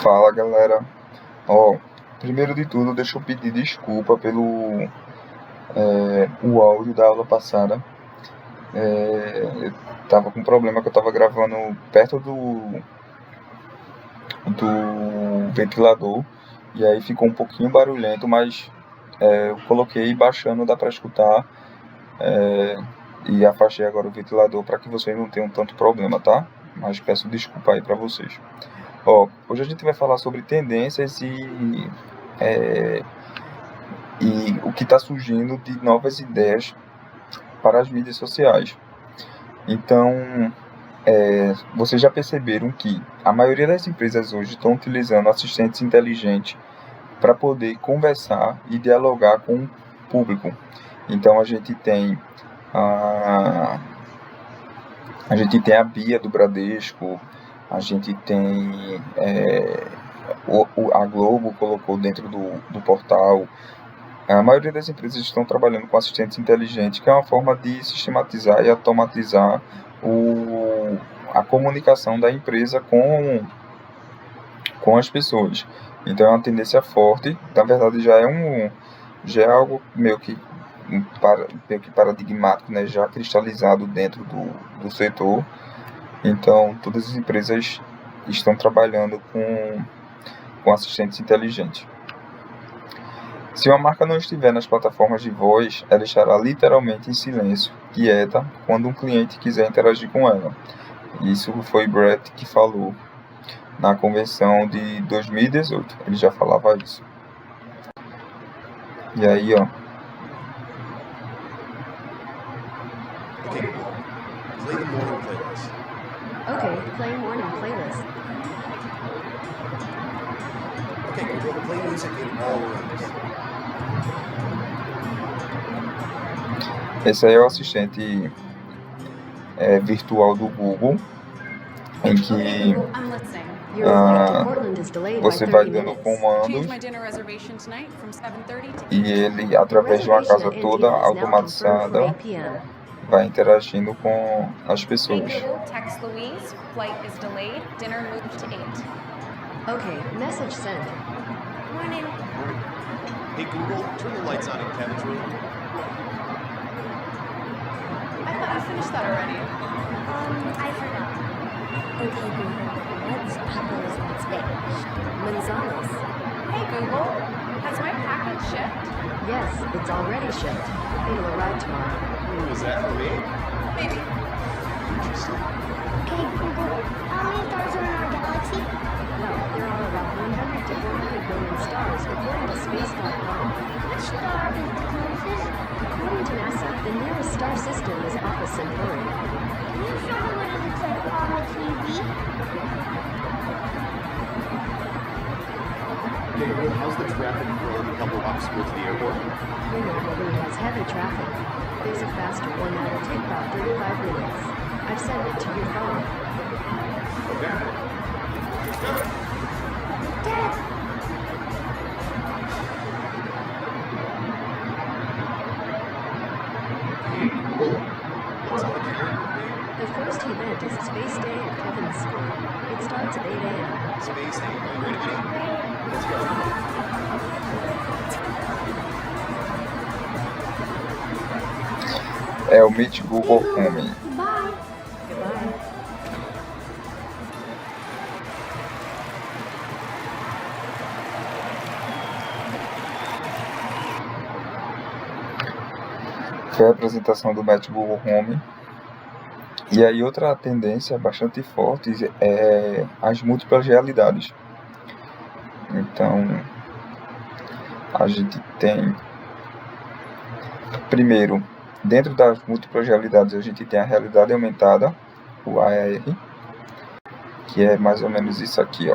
Fala, galera. Primeiro de tudo, deixa eu pedir desculpa pelo o áudio da aula passada. Eu tava com um problema que eu tava gravando perto do ventilador e aí ficou um pouquinho barulhento, mas eu coloquei baixando, dá pra escutar, e afastei agora o ventilador para que vocês não tenham tanto problema, tá? Mas peço desculpa aí pra vocês. Hoje a gente vai falar sobre tendências e o que está surgindo de novas ideias para as mídias sociais. Então, vocês já perceberam que a maioria das empresas hoje estão utilizando assistentes inteligentes para poder conversar e dialogar com o público. Então, a gente tem a Bia do Bradesco, a gente tem a Globo colocou dentro do portal. A maioria das empresas estão trabalhando com assistentes inteligentes, que é uma forma de sistematizar e automatizar a comunicação da empresa com as pessoas. Então é uma tendência forte, na verdade já é algo meio que paradigmático, né? Já cristalizado dentro do setor. Então todas as empresas estão trabalhando com assistentes inteligentes. Se uma marca não estiver nas plataformas de voz, ela estará literalmente em silêncio, quieta, quando um cliente quiser interagir com ela. Isso foi Brett que falou na convenção de 2018. Ele já falava isso. E aí, Okay, play morning playlist. Okay, Google, play music in all rooms. Esse aí é o assistente virtual do Google, em que você vai dando comandos e ele, através de uma casa toda automatizada, vai interagindo com as pessoas. Okay, message sent. Morning. Hey Google, turn the lights on in Kevin's room. I thought you finished that already. I forgot. Okay, Google, what's Papa's in Spanish? Manzanas. Hey Google, has my package shipped? Yes, it's already shipped. It'll arrive tomorrow. Ooh, is that for me? Maybe. Interesting. Okay, Google, how many stars are in our galaxy? Well, there are about 100 to 400 billion stars according to space.com. Which star is the closest? According to NASA, the nearest star system is Alpha Centauri. Can you show me what it looks like on the TV? Hey Google, how's the traffic flow a couple blocks towards the airport? Greenville Road has heavy traffic. There's a faster one that'll take about 35 minutes. I've sent it to your phone. Okay. Dad! What's on the calendar? The first event is Space Day at Kevin's school. It starts at 8 a.m. Space Day. Ready, buddy? Let's go. É o Meet Google Home. Bye! Goodbye. Foi a apresentação do Meet Google Home. E aí outra tendência bastante forte é as múltiplas realidades. Então, a gente tem, primeiro, dentro das múltiplas realidades, a gente tem a realidade aumentada, o AR, que é mais ou menos isso aqui,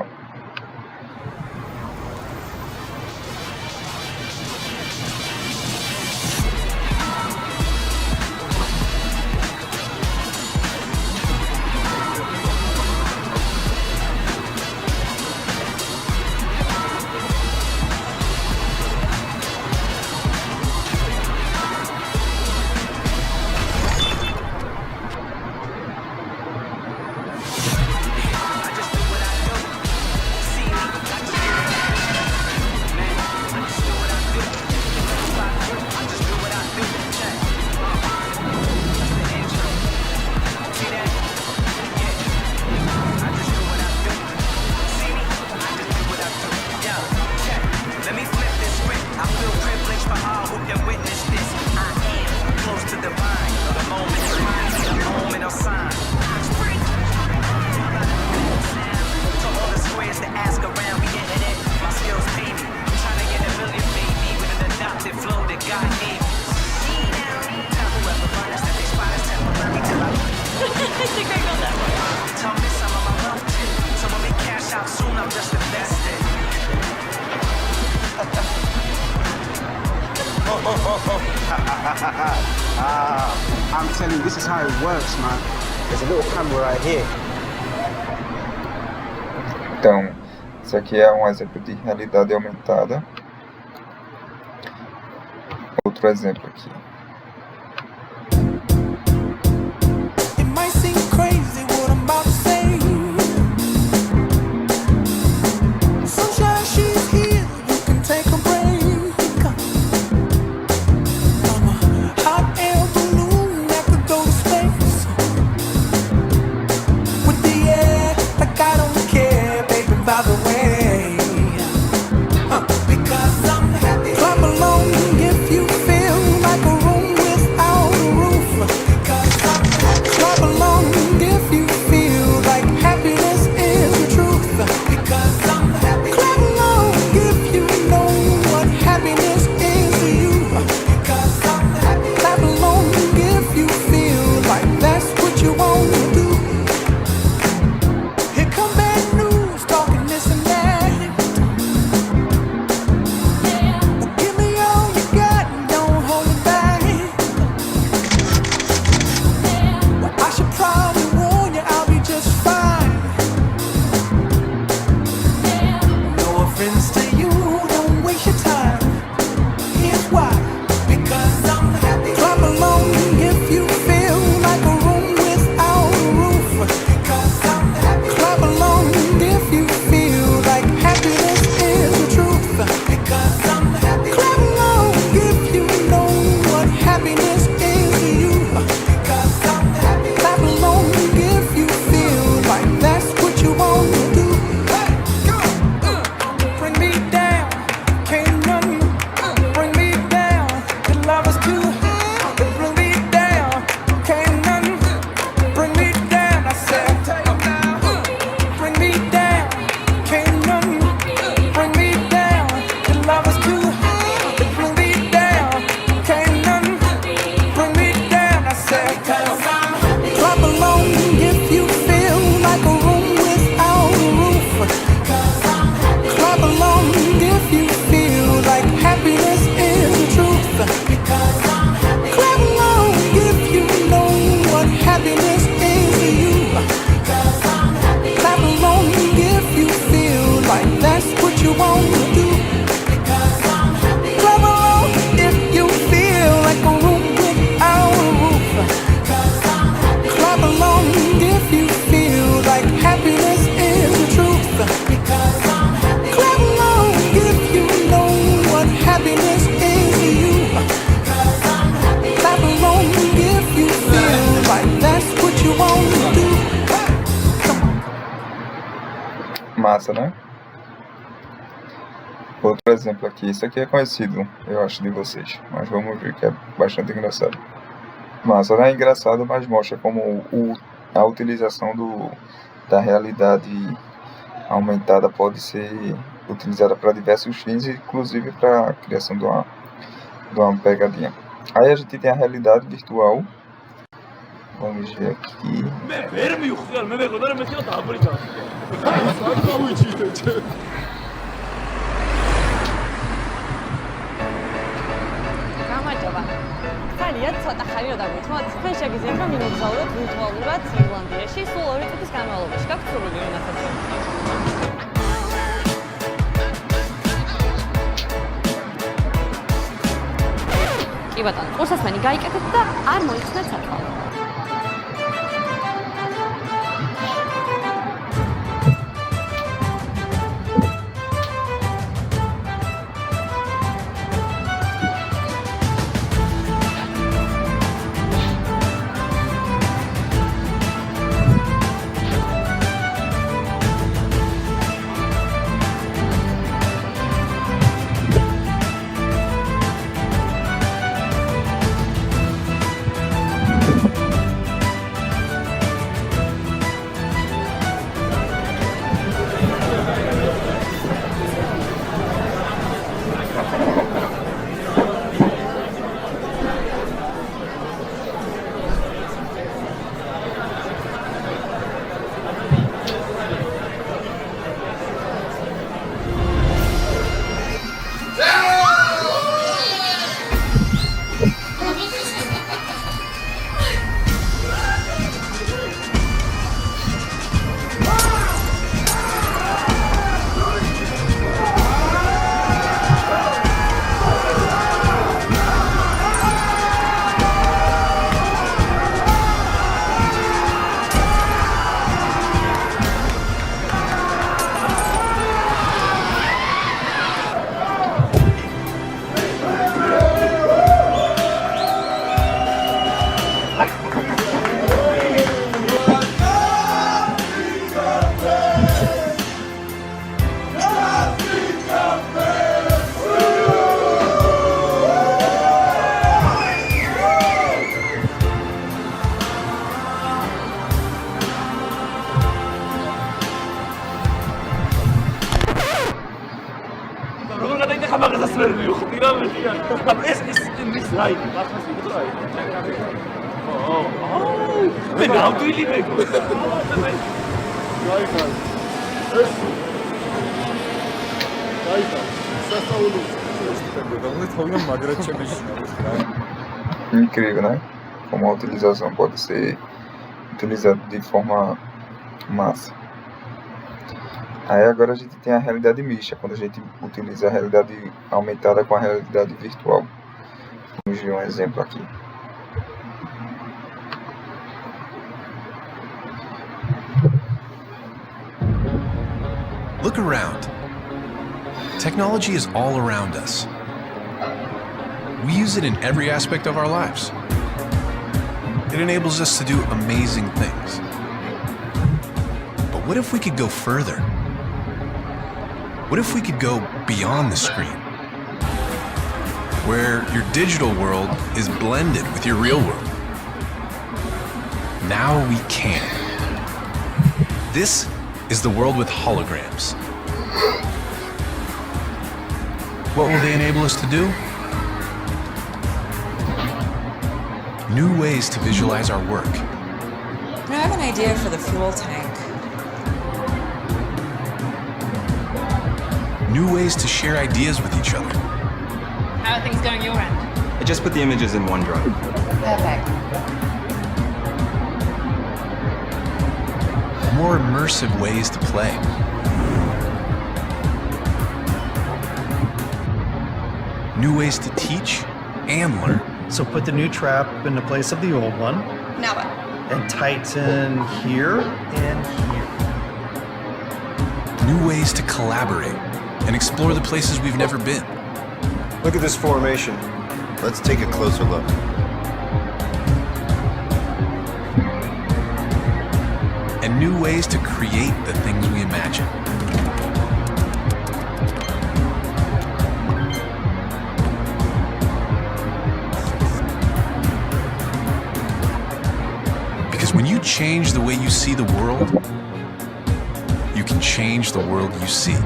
I'm telling you, this is how it works, man. There's a little camera right here. Então, isso aqui é um exemplo de realidade aumentada. Outro exemplo aqui. It might seem crazy what I'm about to say. Sunshine, she's here. You can take a break. I'm a hot air balloon that could go to space. With the air, like I don't care, baby, by the way. Because I'm happy. Clap along if you feel like a room without a roof. Because I'm happy. Clap along if you feel like happiness is the truth. Because I'm happy. Clap along if you know what happiness is to you. Because I'm happy. Clap along if you feel like that's what you want to do. Here come bad news, talking this and that. Well, give me all you got and don't hold it back. Well, I should probably warn you, I'll be just fine. No offense to you, don't waste your time. Here's why. Because I'm happy. Clap along if you feel like a room without a roof. Because I'm happy. Clap along if you feel like happiness is the truth. Because I'm happy. Clap along if you know what happiness is to you. Because I'm happy. Clap along if you feel like that's what you want to do. Bring me down, can't none bring me down. Your love is too high. Bring me down, can't none bring me down. I said, bring me down, can't none bring me down. Your love is too high. Bring me down, can't none bring me down. I said, clap along if you feel like a room without a roof. Clap along if you feel like happiness is the truth. Clap along if you know what happiness is to you. Clap along if you feel like that's what you want to do. Clap along if you feel like a room without a roof. Clap along if you feel like happiness is the truth. Clap along if you know what happiness is to you. Clap along if you feel like that's what you want to do. Massa, né? Outro exemplo aqui. Isso aqui é conhecido, eu acho, de vocês. Mas vamos ver que é bastante engraçado. Massa, né? É engraçado, mas mostra como a utilização da realidade aumentada pode ser utilizada para diversos fins, inclusive para a criação de uma pegadinha. Aí a gente tem a realidade virtual. Vamos ver aqui. გამარჯობა. ძალიან ცოტა ხანი რომ დაგვიწმოთ. თქვენ შეგიძლიათ რომ იმოგზაუროთ ვირტუალურად ირლანდიაში სულ 2 წუთის განმავლობაში. გაქვთ სურვილი უნახოთ. კი ბატონო, ყურსასმენი გაიკეთეთ და არ მოიხსნათ საფალო. Incrível, né? Como a utilização pode ser utilizada de forma massa. Aí agora a gente tem a realidade mista, quando a gente utiliza a realidade aumentada com a realidade virtual. Vamos ver um exemplo aqui. Look around. Technology is all around us. We use it in every aspect of our lives. It enables us to do amazing things. But what if we could go further? What if we could go beyond the screen? Where your digital world is blended with your real world. Now we can. This is the world with holograms. What will they enable us to do? New ways to visualize our work. I have an idea for the fuel tank. New ways to share ideas with each other. How are things going your end? I just put the images in OneDrive. Perfect. More immersive ways to play. New ways to teach and learn. So put the new trap in the place of the old one. Now what? And tighten here and here. New ways to collaborate and explore the places we've never been. Look at this formation. Let's take a closer look. And new ways to create the things we imagine. Because when you change the way you see the world, you can change the world you see.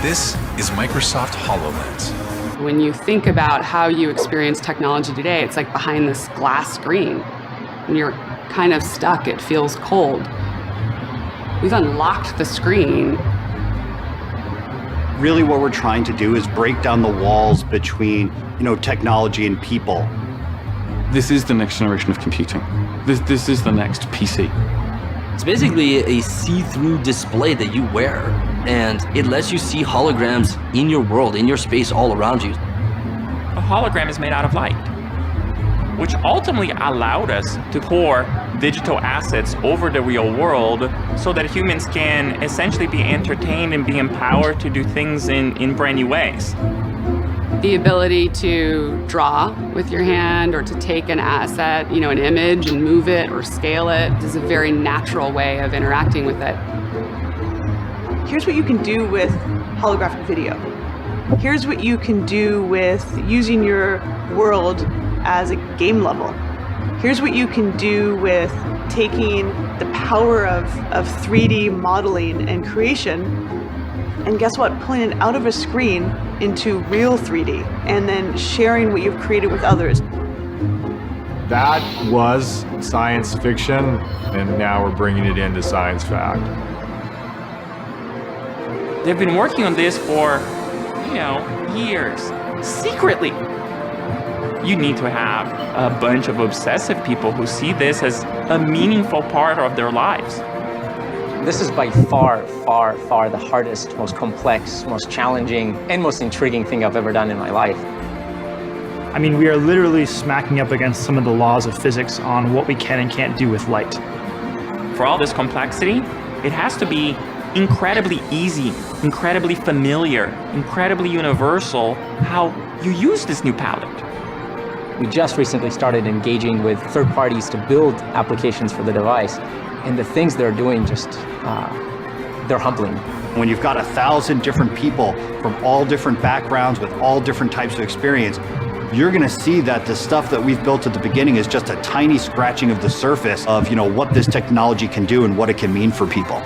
This is Microsoft HoloLens. When you think about how you experience technology today, it's like behind this glass screen. And you're kind of stuck, it feels cold. We've unlocked the screen. Really what we're trying to do is break down the walls between, technology and people. This is the next generation of computing. This is the next PC. It's basically a see-through display that you wear, and it lets you see holograms in your world, in your space, all around you. A hologram is made out of light, which ultimately allowed us to pour digital assets over the real world so that humans can essentially be entertained and be empowered to do things in brand new ways. The ability to draw with your hand or to take an asset, an image and move it or scale it is a very natural way of interacting with it. Here's what you can do with holographic video. Here's what you can do with using your world as a game level. Here's what you can do with taking the power of 3D modeling and creation, and guess what? Pulling it out of a screen into real 3D, and then sharing what you've created with others. That was science fiction, and now we're bringing it into science fact. They've been working on this for, years, secretly. You need to have a bunch of obsessive people who see this as a meaningful part of their lives. This is by far, far, far the hardest, most complex, most challenging, and most intriguing thing I've ever done in my life. I mean, we are literally smacking up against some of the laws of physics on what we can and can't do with light. For all this complexity, it has to be incredibly easy, incredibly familiar, incredibly universal how you use this new palette. We just recently started engaging with third parties to build applications for the device, and the things they're doing just, they're humbling. When you've got 1,000 different people from all different backgrounds with all different types of experience, you're going to see that the stuff that we've built at the beginning is just a tiny scratching of the surface of, what this technology can do and what it can mean for people.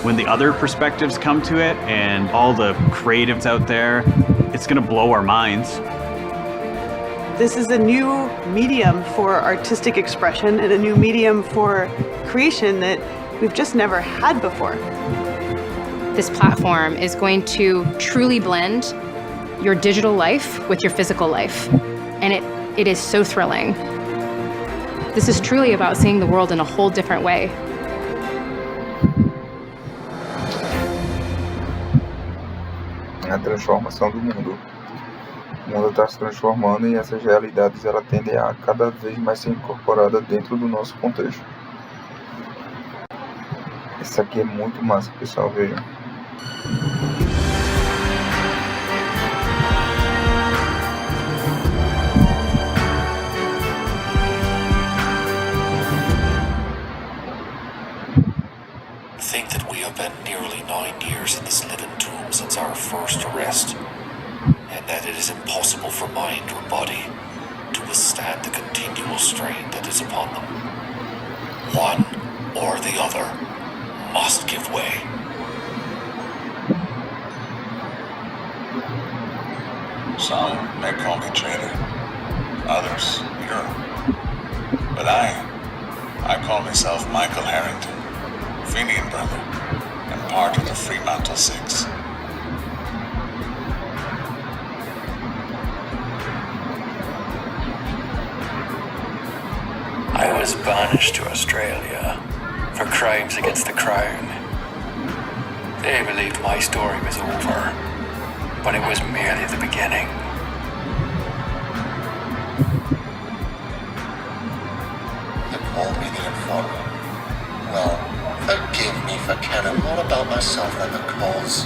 When the other perspectives come to it and all the creatives out there, it's going to blow our minds. This is a new medium for artistic expression and a new medium for creation that we've just never had before. This platform is going to truly blend your digital life with your physical life. And it is so thrilling. This is truly about seeing the world in a whole different way. A transformação do mundo. O mundo está se transformando e essas realidades elas tendem a cada vez mais ser incorporadas dentro do nosso contexto. Isso aqui é muito massa, pessoal, vejam. Think that we have been nearly 9 years in this living tomb since our first arrest, and that it is impossible for mind or body to withstand the continual strain that is upon them. One or the other must give way. Some may call me traitor, others hero, but I call myself Michael Harrington, Fenian brother, and part of the Fremantle Six. I was banished to Australia for crimes against the Crown. They believed my story was over, but it was merely the beginning. You called me the informer. Well, forgive me for caring more about myself than the cause.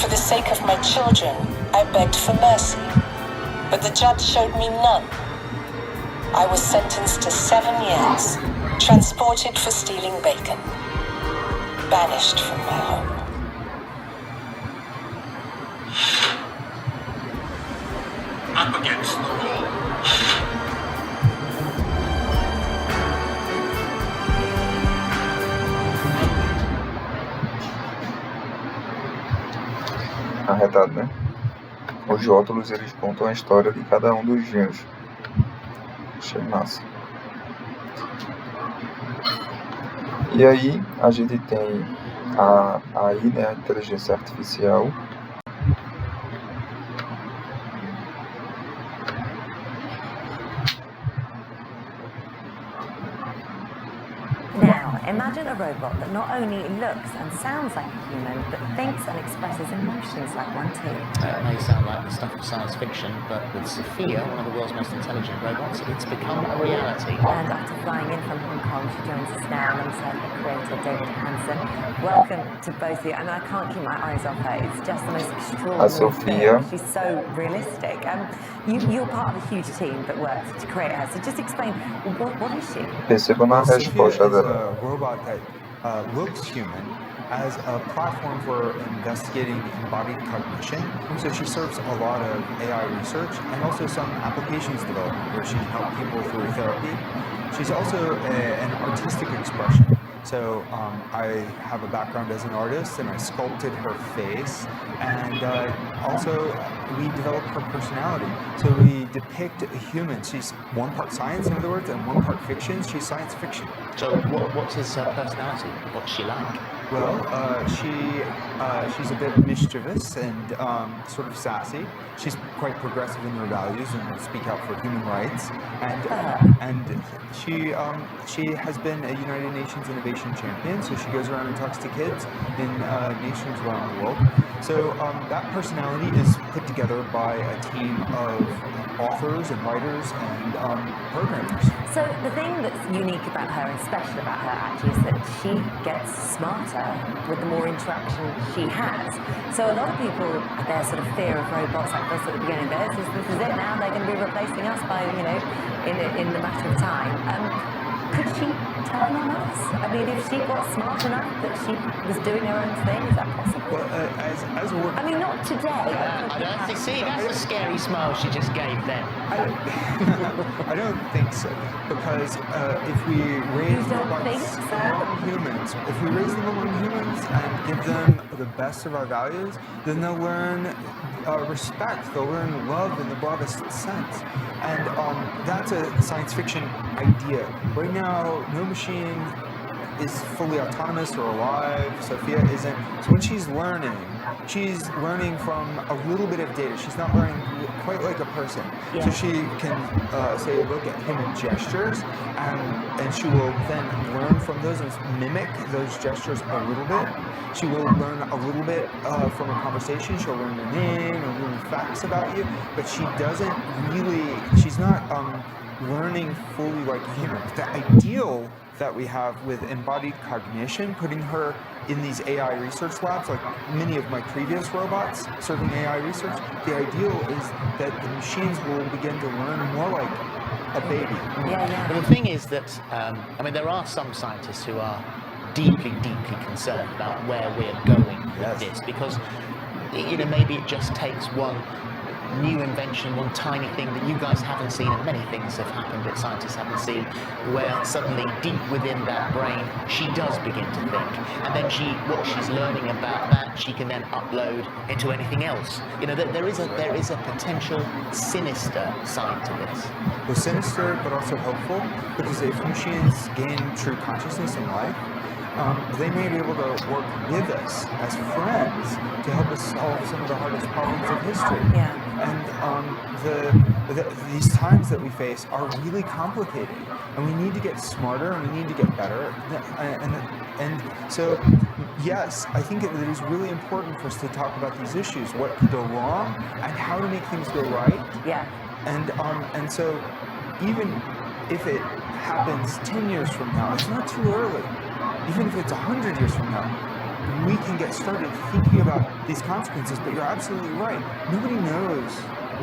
For the sake of my children, I begged for mercy, but the judge showed me none. I was sentenced to 7 years, transported for stealing bacon, banished from my home. Up against the wall. Arretado, né? Os rótulos eles contam a história de cada um dos gêmeos. Achei massa. E aí a gente tem a inteligência artificial. Now, imagine a robot that not only looks and sounds like a human, but thinks and expresses emotions like one too. It may sound like the stuff of science fiction, but with Sophia, one of the world's most intelligent robots, it's become a reality. And after flying in from Hong Kong, she joins us now alongside her creator, David Hansen. Welcome to both of you. I mean, I can't keep my eyes off her. It's just the most extraordinary Sophia. thing. She's so realistic. You're part of a huge team that works to create her. So just explain, what is she? Percebam a resposta dela. A robot that looks human as a platform for investigating embodied cognition. So she serves a lot of AI research and also some applications development where she can help people through therapy. She's also an artistic expression. So I have a background as an artist and I sculpted her face, and also we developed her personality. So we depict a human. She's one part science, in other words, and one part fiction. She's science fiction. So what's his personality? What's she like? Well, she's a bit mischievous and sort of sassy. She's quite progressive in her values and will speak out for human rights. And she has been a United Nations Innovation Champion, so she goes around and talks to kids in nations around the world. So that personality is put together by a team of authors and writers and programmers. So the thing that's unique about her and special about her actually is that she gets smarter with the more interaction she has. So a lot of people, their sort of fear of robots, like they're sort of beginning, this is it now, they're going to be replacing us by, in the matter of time. could she turn on us? I mean, if she got smart enough that she was doing her own thing, is that possible? Well, as a work... I mean, not today. I don't think. See, that's a scary smile she just gave then. I don't think so, because if we raise robots among humans, and give them the best of our values, then they'll learn respect, they'll learn love in the broadest sense. And that's a science fiction idea. Right now, no machine is fully autonomous or alive. Sophia isn't. So when she's learning from a little bit of data. She's not learning quite like a person. Yeah. So she can say, look at human gestures, and she will then learn from those and mimic those gestures a little bit. She will learn a little bit from a conversation. She'll learn your name and learn facts about you, but she's not learning fully like a human. The ideal that we have with embodied cognition, putting her in these AI research labs, like many of my previous robots serving AI research, the ideal is that the machines will begin to learn more like a baby. But the thing is that, I mean, there are some scientists who are deeply, deeply concerned about where we're going with this, because, you know, maybe it just takes one new invention, one tiny thing that you guys haven't seen, and many things have happened that scientists haven't seen, where suddenly deep within that brain she does begin to think, and then what she's learning about that she can then upload into anything else. You know, there is a potential sinister side to this. Well, sinister but also hopeful, because if machines gain true consciousness in life, they may be able to work with us as friends to help us solve some of the hardest problems of history. Yeah. And these times that we face are really complicated, and we need to get smarter and we need to get better. And so, yes, I think it is really important for us to talk about these issues: what could go wrong and how to make things go right. Yeah. And so, even if it happens 10 years from now, it's not too early. Even if it's 100 years from now, we can get started thinking about these consequences, but you're absolutely right. Nobody knows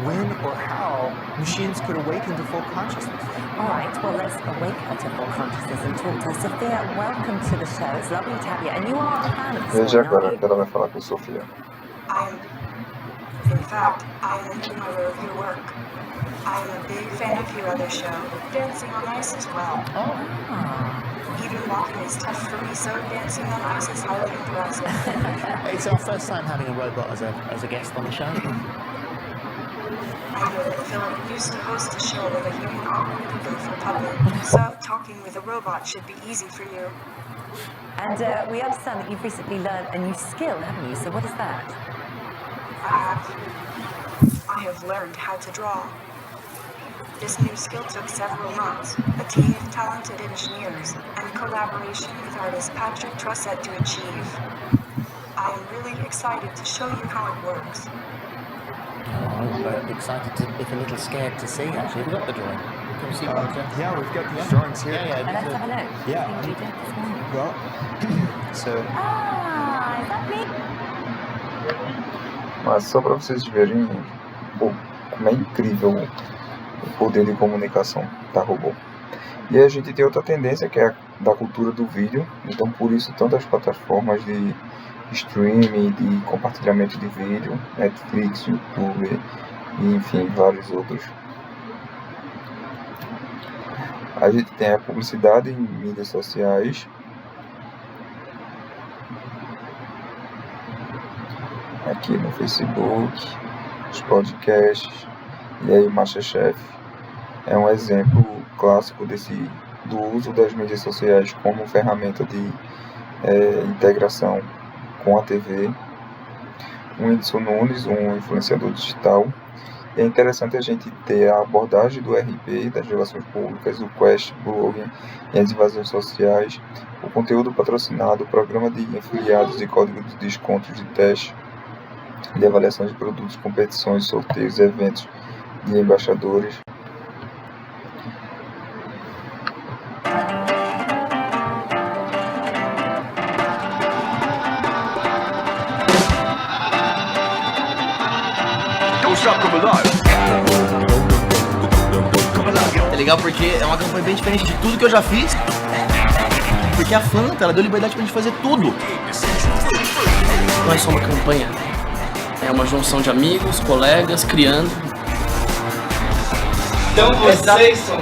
when or how machines could awaken to full consciousness. All right, well, let's awaken to full consciousness and talk to Sophia. Welcome to the show. It's lovely to have you. And you are a fan of this Veja agora que ela vai falar com Sofia. In fact, I am an admirer of your work. I am a big fan of your other show, Dancing on Ice, as well. Even walking is tough for me, so dancing on ice is highly impressive. It's our first time having a robot as a guest on the show. I know that Philip used to host a show with a human operator for public, so talking with a robot should be easy for you. And we understand that you've recently learned a new skill, haven't you? So what is that? I have learned how to draw. This new skill took several months, a team of talented engineers, and collaboration with artist Patrick Trusset to achieve. I am really excited to show you how it works. I'm very excited, if a little scared to see, actually. We've got the drawing. Can we see yeah, we've got these drawings here. Let's have a look. Yeah. Well, so... is that me? Mas só para vocês verem como é incrível o poder de comunicação da robô. E a gente tem outra tendência, que é a da cultura do vídeo. Então, por isso, tantas plataformas de streaming, de compartilhamento de vídeo, Netflix, YouTube, e enfim, vários outros. A gente tem a publicidade em mídias sociais. Aqui no Facebook, os podcasts, e aí o MasterChef é um exemplo clássico do uso das mídias sociais como ferramenta de integração com a TV. O Whindersson Nunes, um influenciador digital. É interessante a gente ter a abordagem do RP, das relações públicas, o Quest, blogging e as invasões sociais, o conteúdo patrocinado, o programa de afiliados e código de descontos de teste, de avaliação de produtos, competições, sorteios, eventos de embaixadores. Don't stop, come alive. Come alive, legal porque é uma campanha bem diferente de tudo que eu já fiz. Porque a Fanta, ela deu liberdade pra gente fazer tudo. Não é só uma campanha, é uma junção de amigos, colegas, criando. Então vocês são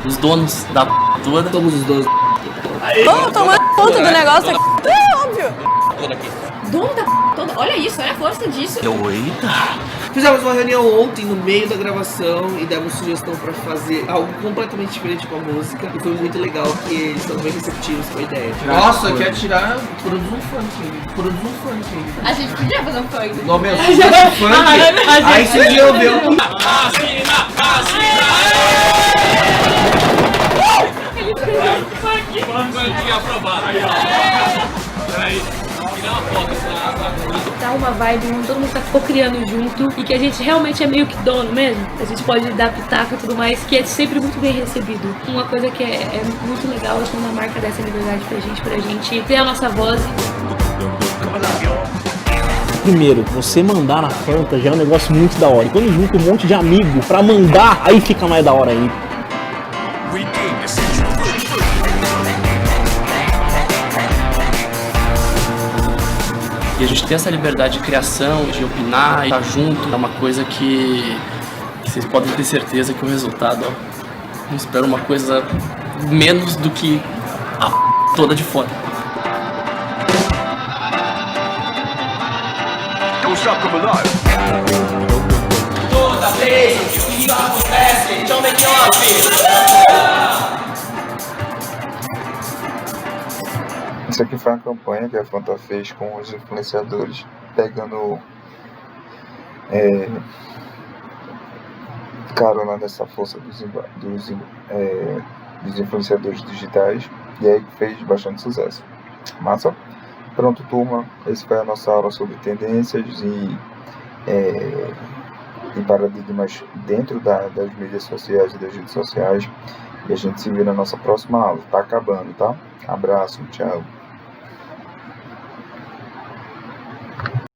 os donos da toda. Somos os donos. Vamos tomar conta do negócio aqui. É óbvio. Dono da toda. Olha isso, olha a força disso. Eita. Fizemos uma reunião ontem no meio da gravação e demos sugestão pra fazer algo completamente diferente com a música. E foi muito legal porque eles são bem receptivos com a ideia. Nossa, quer tirar? Produz um funk. A gente podia fazer um funk. Não, meu, funk. Aí você ia ouvir um... Ele fez um funk. Funkinho aprovado. Peraí. Dá uma vibe onde todo mundo tá co-criando junto e que a gente realmente é meio que dono mesmo. A gente pode dar pitaco e tudo mais, que é sempre muito bem recebido. Uma coisa que é muito legal é quando a marca dá essa liberdade pra gente ter a nossa voz. Primeiro, você mandar na Fanta já é um negócio muito da hora. E quando junta um monte de amigo pra mandar, aí fica mais da hora ainda. E a gente tem essa liberdade de criação, de opinar, estar junto, é uma coisa que vocês podem ter certeza que o resultado, eu espero uma coisa menos do que a toda de fora. Toda vez que isso acontece, então make off. Isso aqui foi uma campanha que a Fanta fez com os influenciadores, pegando carona nessa força dos influenciadores digitais, e aí fez bastante sucesso. Massa? Pronto, turma, essa foi a nossa aula sobre tendências e paradigmas dentro das mídias sociais e das redes sociais, e a gente se vê na nossa próxima aula. Tá acabando, tá? Abraço, tchau.